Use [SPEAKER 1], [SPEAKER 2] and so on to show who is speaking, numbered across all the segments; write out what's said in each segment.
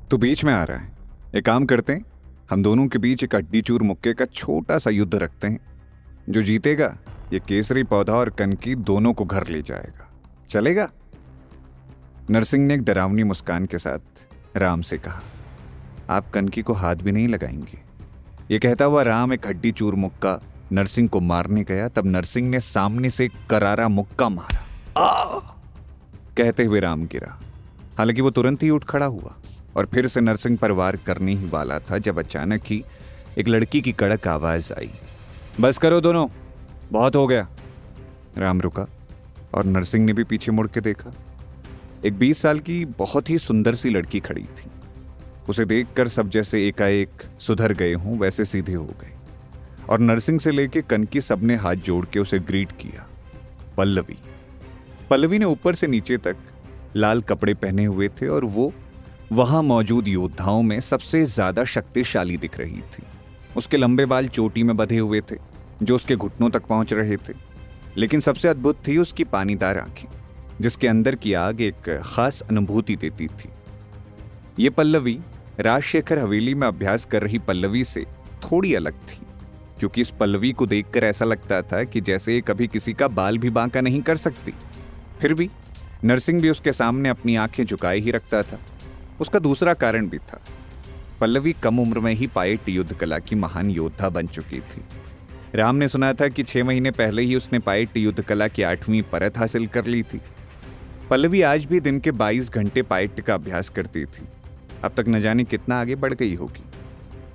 [SPEAKER 1] तो बीच में आ रहा है। एक काम करते हैं, हम दोनों के बीच एक हड्डी चूर मुक्के का छोटा सा युद्ध रखते हैं। जो जीतेगा ये केसरी पौधा और कनकी दोनों को घर ले जाएगा। चलेगा? नरसिंह ने एक डरावनी मुस्कान के साथ राम से कहा। आप कनकी को हाथ भी नहीं लगाएंगे? ये कहता हुआ राम एक हड्डी चूर मुक्का नरसिंह को मारने गया। तब नरसिंह ने सामने से एक करारा मुक्का मारा। आ! कहते हुए राम गिरा। हालांकि वो तुरंत ही उठ खड़ा हुआ और फिर से नरसिंह पर वार करने ही वाला था जब अचानक ही एक लड़की की कड़क आवाज आई। बस करो दोनों, बहुत हो गया। राम रुका और नरसिंह ने भी पीछे मुड़ के देखा। एक 20 साल की बहुत ही सुंदर सी लड़की खड़ी थी। उसे देखकर सब जैसे एकाएक सुधर गए हों वैसे सीधे हो गए और नरसिंह से लेके कनकी सबने हाथ जोड़ के उसे ग्रीट किया। पल्लवी। पल्लवी ने ऊपर से नीचे तक लाल कपड़े पहने हुए थे और वो वहां मौजूद योद्धाओं में सबसे ज्यादा शक्तिशाली दिख रही थी। उसके लंबे बाल चोटी में बंधे हुए थे जो उसके घुटनों तक पहुंच रहे थे। लेकिन सबसे अद्भुत थी उसकी पानीदार आंखें, जिसके अंदर की आग एक खास अनुभूति देती थी। ये पल्लवी राजशेखर हवेली में अभ्यास कर रही पल्लवी से थोड़ी अलग थी, क्योंकि इस पल्लवी को देखकर ऐसा लगता था कि जैसे ये कभी किसी का बाल भी बांका नहीं कर सकती। फिर भी नरसिंह भी उसके सामने अपनी आंखें झुकाए ही रखता था। उसका दूसरा कारण भी था। पल्लवी कम उम्र में ही पायट युद्ध कला की महान योद्धा बन चुकी थी। राम ने सुना था कि 6 महीने पहले ही उसने पायट युद्ध कला की 8वीं परत हासिल कर ली थी। पल्लवी आज भी दिन के 22 घंटे पायट का अभ्यास करती थी। अब तक न जाने कितना आगे बढ़ गई होगी।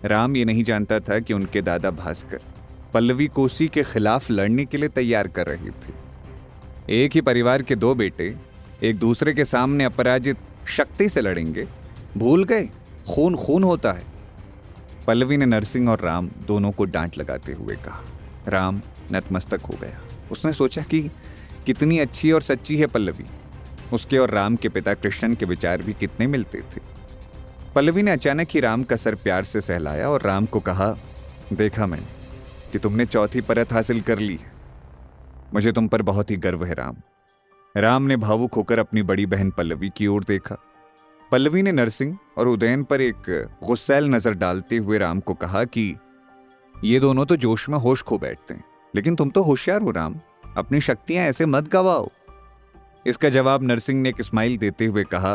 [SPEAKER 1] राम ये नहीं जानता था कि उनके दादा भास्कर पल्लवी को उसी के खिलाफ लड़ने के लिए तैयार कर रहे थे। एक ही परिवार के 2 बेटे एक दूसरे के सामने अपराजित शक्ति से लड़ेंगे? भूल गए, खून खून होता है। पल्लवी ने नरसिंह और राम दोनों को डांट लगाते हुए कहा। राम नतमस्तक हो गया। उसने सोचा कि कितनी अच्छी और सच्ची है पल्लवी। उसके और राम के पिता कृष्णन के विचार भी कितने मिलते थे। पल्लवी ने अचानक ही राम का सर प्यार से सहलाया और राम को कहा, देखा मैंने कि तुमने 4थी परत हासिल कर ली है। मुझे तुम पर बहुत ही गर्व है राम। राम ने भावुक होकर अपनी बड़ी बहन पल्लवी की ओर देखा। पल्लवी ने नरसिंह और उदयन पर एक गुस्सैल नजर डालते हुए राम को कहा कि ये दोनों तो जोश में होश खो बैठते हैं, लेकिन तुम तो होशियार हो राम, अपनी शक्तियां ऐसे मत गवाओ। इसका जवाब नरसिंह ने एक स्माइल देते हुए कहा,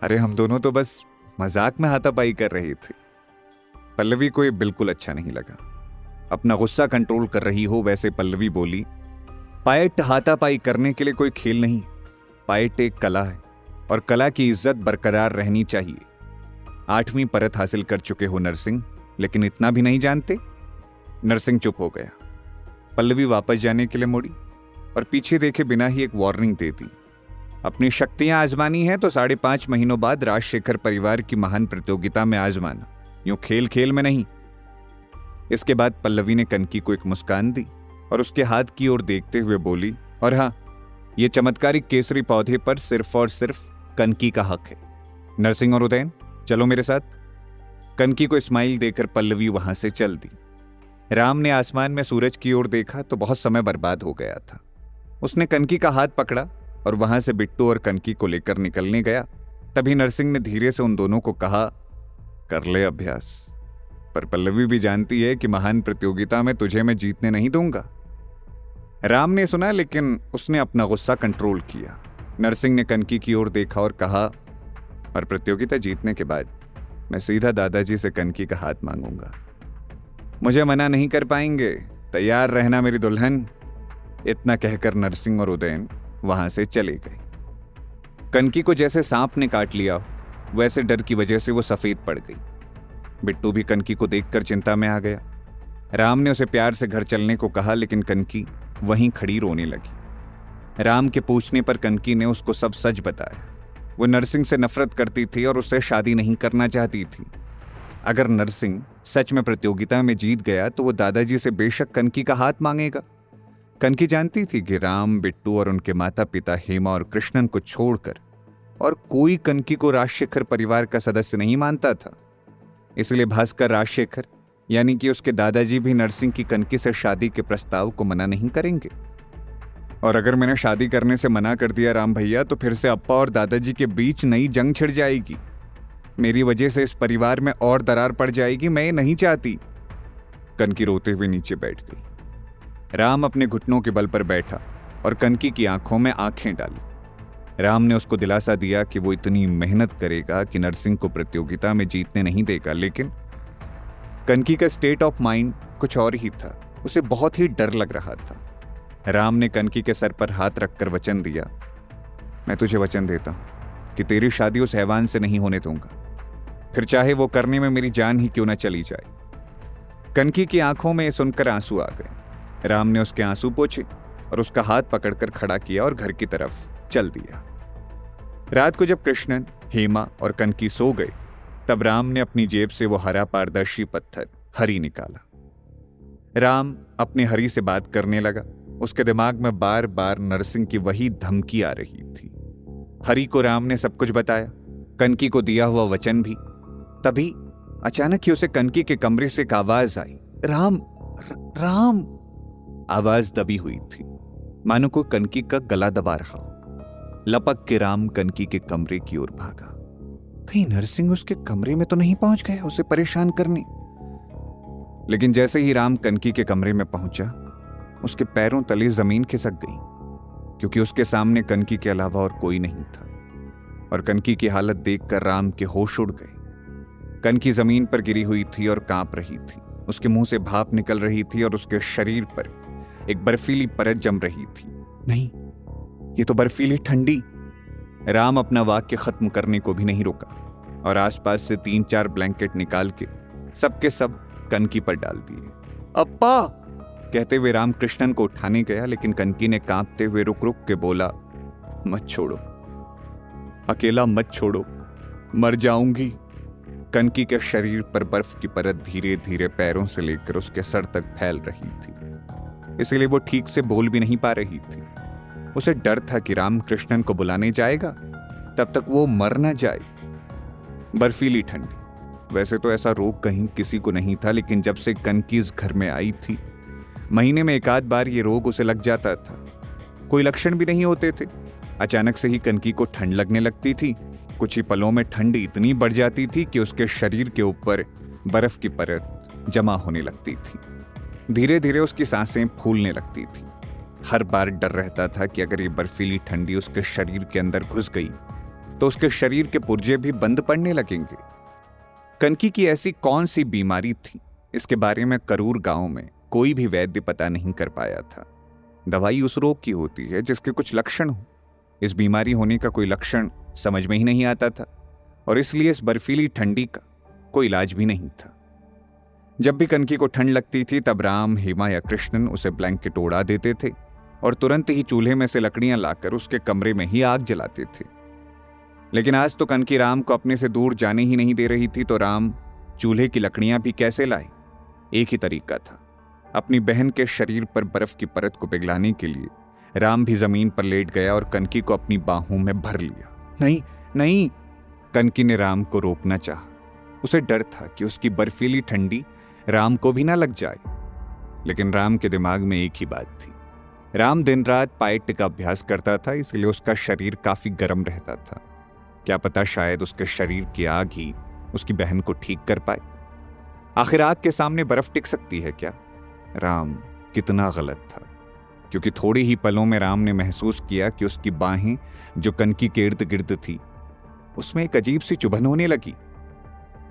[SPEAKER 1] अरे हम दोनों तो बस मजाक में हाथापाई कर रहे थे। पल्लवी को ये बिल्कुल अच्छा नहीं लगा। अपना गुस्सा कंट्रोल कर रही हो वैसे पल्लवी बोली, पायट हाथापाई करने के लिए कोई खेल नहीं। पायट एक कला है और कला की इज्जत बरकरार रहनी चाहिए। 8वीं परत हासिल कर चुके हो नरसिंह, लेकिन इतना भी नहीं जानते? नरसिंह चुप हो गया। पल्लवी वापस जाने के लिए मुड़ी और पीछे देखे बिना ही एक वार्निंग दे दी। अपनी शक्तियां आजमानी है तो 5.5 महीनों बाद राजशेखर परिवार की महान प्रतियोगिता में आजमाना, यूं खेल खेल में नहीं। इसके बाद पल्लवी ने कनकी को एक मुस्कान दी और उसके हाथ की ओर देखते हुए बोली, और हाँ, ये चमत्कारिक केसरी पौधे पर सिर्फ और सिर्फ कनकी का हक है। नरसिंह और उदयन, चलो मेरे साथ। कनकी को स्माइल देकर पल्लवी वहां से चल दी। राम ने आसमान में सूरज की ओर देखा तो बहुत समय बर्बाद हो गया था। उसने कनकी का हाथ पकड़ा और वहां से बिट्टू और कनकी को लेकर निकलने गया। तभी नरसिंह ने धीरे से उन दोनों को कहा, कर ले अभ्यास, पर पल्लवी भी जानती है कि महान प्रतियोगिता में तुझे मैं जीतने नहीं दूंगा। राम ने सुना, लेकिन उसने अपना गुस्सा कंट्रोल किया। नरसिंह ने कनकी की ओर देखा और कहा, और प्रतियोगिता जीतने के बाद मैं सीधा दादाजी से कनकी का हाथ मांगूंगा। मुझे मना नहीं कर पाएंगे, तैयार रहना मेरी दुल्हन। इतना कहकर नरसिंह और उदयन वहां से चले गए। कनकी को जैसे सांप ने काट लिया वैसे डर की वजह से वो सफेद पड़ गई। बिट्टू भी कनकी को देखकर चिंता में आ गया। राम ने उसे प्यार से घर चलने को कहा, लेकिन कनकी वहीं खड़ी रोने लगी। राम के पूछने पर कनकी ने उसको सब सच बताया। वो नरसिंह से नफरत करती थी और उससे शादी नहीं करना चाहती थी। अगर नरसिंह सच में प्रतियोगिता में जीत गया तो वो दादाजी से बेशक कनकी का हाथ मांगेगा। कनकी जानती थी कि राम, बिट्टू और उनके माता पिता हेमा और कृष्णन को छोड़कर और कोई कनकी को राजशेखर परिवार का सदस्य नहीं मानता था। इसलिए भास्कर राजशेखर यानी कि उसके दादाजी भी नरसिंह की कनकी से शादी के प्रस्ताव को मना नहीं करेंगे। और अगर मैंने शादी करने से मना कर दिया राम भैया, तो फिर से अप्पा और दादाजी के बीच नई जंग छिड़ जाएगी। मेरी वजह से इस परिवार में और दरार पड़ जाएगी, मैं ये नहीं चाहती। कनकी रोते हुए नीचे बैठ गई। राम अपने घुटनों के बल पर बैठा और कनकी की आंखों में आंखें डाली। राम ने उसको दिलासा दिया कि वो इतनी मेहनत करेगा कि नरसिंह को प्रतियोगिता में जीतने नहीं देगा, लेकिन कनकी का स्टेट ऑफ माइंड कुछ और ही था। उसे बहुत ही डर लग रहा था। राम ने कनकी के सर पर हाथ रखकर वचन दिया, मैं तुझे वचन देता हूं कि तेरी शादी उस हैवान से नहीं होने दूंगा, फिर चाहे वो करने में मेरी जान ही क्यों न चली जाए। कनकी की आंखों में सुनकर आंसू आ गए। राम ने उसके आंसू पोंछे और उसका हाथ पकड़कर खड़ा किया और घर की तरफ चल दिया। रात को जब कृष्णन, हेमा और कनकी सो गए, तब राम ने अपनी जेब से वो हरा पारदर्शी पत्थर हरी निकाला। राम अपने हरी से बात करने लगा। उसके दिमाग में बार बार नरसिंह की वही धमकी आ रही थी। हरी को राम ने सब कुछ बताया, कनकी को दिया हुआ वचन भी। तभी अचानक ही उसे कनकी के कमरे से एक आवाज आई, राम राम। आवाज दबी हुई थी, मानो कोई कनकी का गला दबा रहा हो। लपक के राम कनकी के कमरे की ओर भागा। कहीं नरसिंह उसके कमरे में तो नहीं पहुंच गया उसे परेशान करने। लेकिन जैसे ही राम कनकी के कमरे में पहुंचा, उसके पैरों तले जमीन खिसक गई, क्योंकि उसके सामने कनकी के अलावा और कोई नहीं था। और कनकी की हालत देखकर राम के होश उड़ गए। कनकी जमीन पर गिरी हुई थी और कांप रही थी। उसके मुंह से भाप निकल रही थी और उसके शरीर पर एक बर्फीली परत जम रही थी। नहीं, ये तो बर्फीली ठंडी। राम अपना वाक्य खत्म करने को भी नहीं रुका और आसपास से 3-4 ब्लैंकेट निकाल के सबके सब कनकी पर डाल दिए। अप्पा कहते हुए राम कृष्णन को उठाने गया, लेकिन कनकी ने कांपते हुए रुक रुक के बोला, मत छोड़ो, अकेला मत छोड़ो, मर जाऊंगी। कनकी के शरीर पर बर्फ की परत धीरे धीरे पैरों से लेकर उसके सर तक फैल रही थी, इसलिए वो ठीक से बोल भी नहीं पा रही थी। उसे डर था कि राम कृष्णन को बुलाने जाएगा, तब तक वो मर न जाए। बर्फीली ठंडी। वैसे तो ऐसा रोग कहीं किसी को नहीं था, लेकिन जब से कनकी इस घर में आई थी, महीने में 1 आध बार ये रोग उसे लग जाता था। कोई लक्षण भी नहीं होते थे। अचानक से ही कनकी को ठंड लगने लगती थी। कुछ ही पलों में ठंड इतनी बढ़ जाती थी कि उसके शरीर के ऊपर बर्फ की परत जमा होने लगती थी। धीरे धीरे उसकी सांसें फूलने लगती थी। हर बार डर रहता था कि अगर ये बर्फीली ठंडी उसके शरीर के अंदर घुस गई तो उसके शरीर के पुर्जे भी बंद पड़ने लगेंगे। कनकी की ऐसी कौन सी बीमारी थी, इसके बारे में करूर गांव में कोई भी वैद्य पता नहीं कर पाया था। दवाई उस रोग की होती है जिसके कुछ लक्षण हो। इस बीमारी होने का कोई लक्षण समझ में ही नहीं आता था, और इसलिए इस बर्फीली ठंडी का कोई इलाज भी नहीं था। जब भी कनकी को ठंड लगती थी, तब राम, हेमा या कृष्णन उसे ब्लैंकेट ओढ़ा देते थे और तुरंत ही चूल्हे में से लकड़ियां लाकर उसके कमरे में ही आग जलाते थे। लेकिन आज तो कनकी राम को अपने से दूर जाने ही नहीं दे रही थी, तो राम चूल्हे की लकड़ियां भी कैसे लाए? एक ही तरीका था, अपनी बहन के शरीर पर बर्फ की परत को पिघलाने के लिए राम भी जमीन पर लेट गया और कनकी को अपनी बाहों में भर लिया। नहीं नहीं, कनकी ने राम को रोकना चाहा। उसे डर था कि उसकी बर्फीली ठंडी राम को भी ना लग जाए। लेकिन राम के दिमाग में एक ही बात थी। राम दिन रात पायट का अभ्यास करता था, इसलिए उसका शरीर काफी गर्म रहता था। क्या पता शायद उसके शरीर की आग ही उसकी बहन को ठीक कर पाए। आखिर आग के सामने बर्फ टिक सकती है क्या? राम कितना गलत था, क्योंकि थोड़े ही पलों में राम ने महसूस किया कि उसकी बाहें जो कनकी के इर्द गिर्द थी, उसमें एक अजीब सी चुभन होने लगी।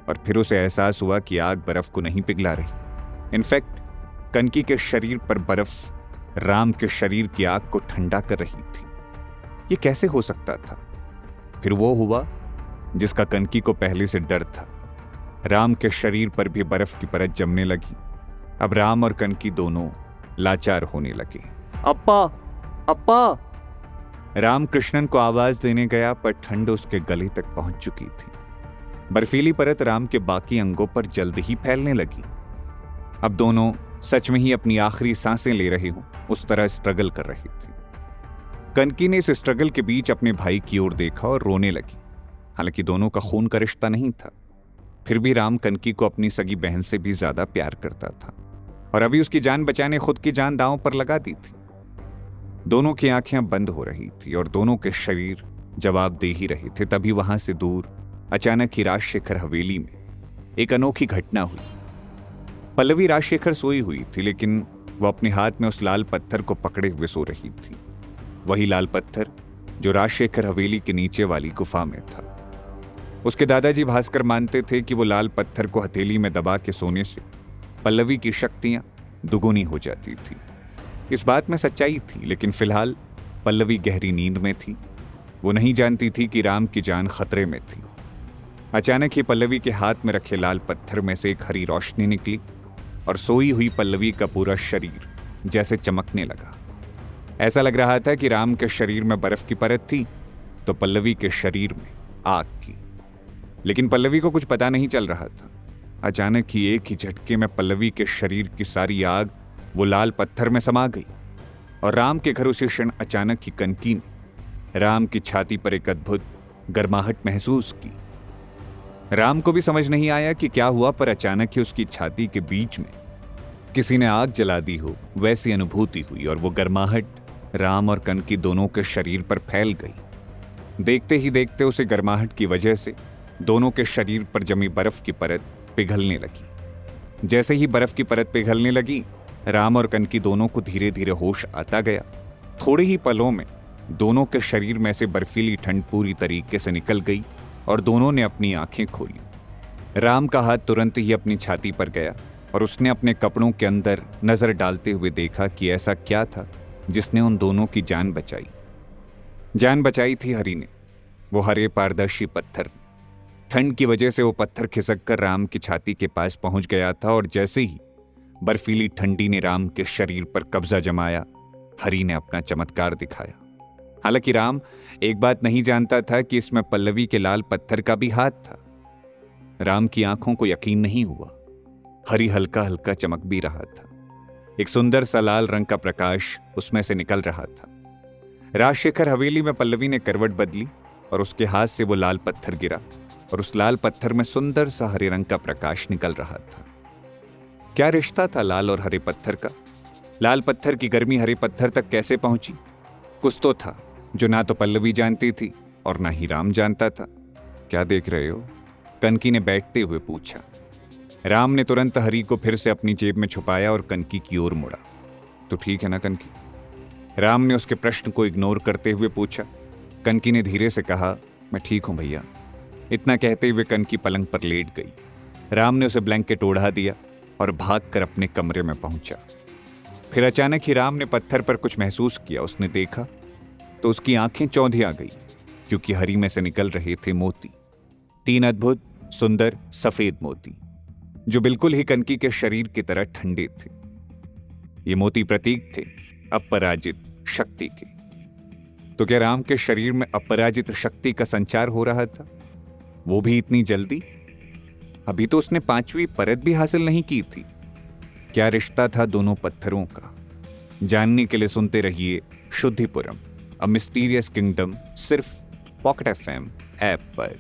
[SPEAKER 1] और फिर उसे एहसास हुआ कि आग बर्फ को नहीं पिघला रही। इनफैक्ट कनकी के शरीर पर बर्फ राम के शरीर की आग को ठंडा कर रही थी। ये कैसे हो सकता था? फिर वो हुआ जिसका कनकी को पहले से डर था। राम के शरीर पर भी बर्फ की परत जमने लगी। अब राम और कनकी दोनों लाचार होने लगे। अप्पा, अप्पा! राम कृष्णन को आवाज देने गया, पर ठंड उसके गले तक पहुंच चुकी थी। बर्फीली परत राम के बाकी अंगों पर जल्द ही फैलने लगी। अब दोनों सच में ही अपनी आखिरी सांसें ले रहे हों, उस तरह स्ट्रगल कर रही थी। कनकी ने इस स्ट्रगल के बीच अपने भाई की ओर देखा और रोने लगी। हालांकि दोनों का खून का रिश्ता नहीं था, फिर भी राम कनकी को अपनी सगी बहन से भी ज्यादा प्यार करता था और अभी उसकी जान बचाने खुद की जान दांव पर लगा दी थी। दोनों की आंखें बंद हो रही थी और दोनों के शरीर जवाब दे ही रहे थे। तभी वहां से दूर अचानक ही राजशेखर हवेली में एक अनोखी घटना हुई। पल्लवी राजशेखर सोई हुई थी, लेकिन वो अपने हाथ में उस लाल पत्थर को पकड़े हुए सो रही थी। वही लाल पत्थर जो राजशेखर हवेली के नीचे वाली गुफा में था। उसके दादाजी भास्कर मानते थे कि वो लाल पत्थर को हथेली में दबा के सोने से पल्लवी की शक्तियां दुगुनी हो जाती थी। इस बात में सच्चाई थी, लेकिन फिलहाल पल्लवी गहरी नींद में थी। वो नहीं जानती थी कि राम की जान खतरे में थी। अचानक ही पल्लवी के हाथ में रखे लाल पत्थर में से एक हरी रोशनी निकली और सोई हुई पल्लवी का पूरा शरीर जैसे चमकने लगा। ऐसा लग रहा था कि राम के शरीर में बर्फ की परत थी तो पल्लवी के शरीर में आग की। लेकिन पल्लवी को कुछ पता नहीं चल रहा था। अचानक ही एक ही झटके में पल्लवी के शरीर की सारी आग वो लाल पत्थर में समा गई और राम के घर उसी क्षण अचानक ही कनकी ने राम की छाती पर एक अद्भुत गर्माहट महसूस की। राम को भी समझ नहीं आया कि क्या हुआ, पर अचानक ही उसकी छाती के बीच में किसी ने आग जला दी हो वैसी अनुभूति हुई और वो गर्माहट राम और कनकी दोनों के शरीर पर फैल गई। देखते ही देखते उसे गर्माहट की वजह से दोनों के शरीर पर जमी बर्फ की परत पिघलने लगी। जैसे ही बर्फ की परत पिघलने लगी, राम और कनकी दोनों को धीरे धीरे होश आता गया। थोड़े ही पलों में दोनों के शरीर में से बर्फीली ठंड पूरी तरीके से निकल गई और दोनों ने अपनी आंखें खोली। राम का हाथ तुरंत ही अपनी छाती पर गया और उसने अपने कपड़ों के अंदर नजर डालते हुए देखा कि ऐसा क्या था जिसने उन दोनों की जान बचाई। जान बचाई थी हरी ने, वो हरे पारदर्शी पत्थर। ठंड की वजह से वो पत्थर खिसक कर राम की छाती के पास पहुंच गया था और जैसे ही बर्फीली ठंडी ने राम के शरीर पर कब्जा जमाया, हरी ने अपना चमत्कार दिखाया। हालांकि राम एक बात नहीं जानता था कि इसमें पल्लवी के लाल पत्थर का भी हाथ था। राम की आंखों को यकीन नहीं हुआ। हरी हल्का हल्का चमक भी रहा था। एक सुंदर सा लाल रंग का प्रकाश उसमें से निकल रहा था। राजशेखर हवेली में पल्लवी ने करवट बदली और उसके हाथ से वो लाल पत्थर गिरा और उस लाल पत्थर में सुंदर सा हरे रंग का प्रकाश निकल रहा था। क्या रिश्ता था लाल और हरे पत्थर का? लाल पत्थर की गर्मी हरे पत्थर तक कैसे पहुंची? कुछ तो था जो ना तो पल्लवी जानती थी और ना ही राम जानता था। क्या देख रहे हो? कनकी ने बैठते हुए पूछा। राम ने तुरंत हरी को फिर से अपनी जेब में छुपाया और कनकी की ओर मुड़ा। तो ठीक है ना कनकी? राम ने उसके प्रश्न को इग्नोर करते हुए पूछा। कनकी ने धीरे से कहा, मैं ठीक हूं भैया। इतना कहते हुए कनकी पलंग पर लेट गई। राम ने उसे ब्लैंकेट ओढ़ा दिया और भागकर अपने कमरे में पहुंचा। फिर अचानक ही राम ने पत्थर पर कुछ महसूस किया। उसने देखा तो उसकी आंखें चौंधिया गई, क्योंकि हरी में से निकल रहे थे मोती। 3 अद्भुत सुंदर सफेद मोती जो बिल्कुल ही कनकी के शरीर की तरह ठंडे थे। ये मोती प्रतीक थे अपराजित शक्ति के। तो क्या राम के शरीर में अपराजित शक्ति का संचार हो रहा था, वो भी इतनी जल्दी? अभी तो उसने 5वीं परत भी हासिल नहीं की थी। क्या रिश्ता था दोनों पत्थरों का? जानने के लिए सुनते रहिए शुद्धिपुरम, अ मिस्टीरियस किंगडम, सिर्फ पॉकेट FM ऐप पर।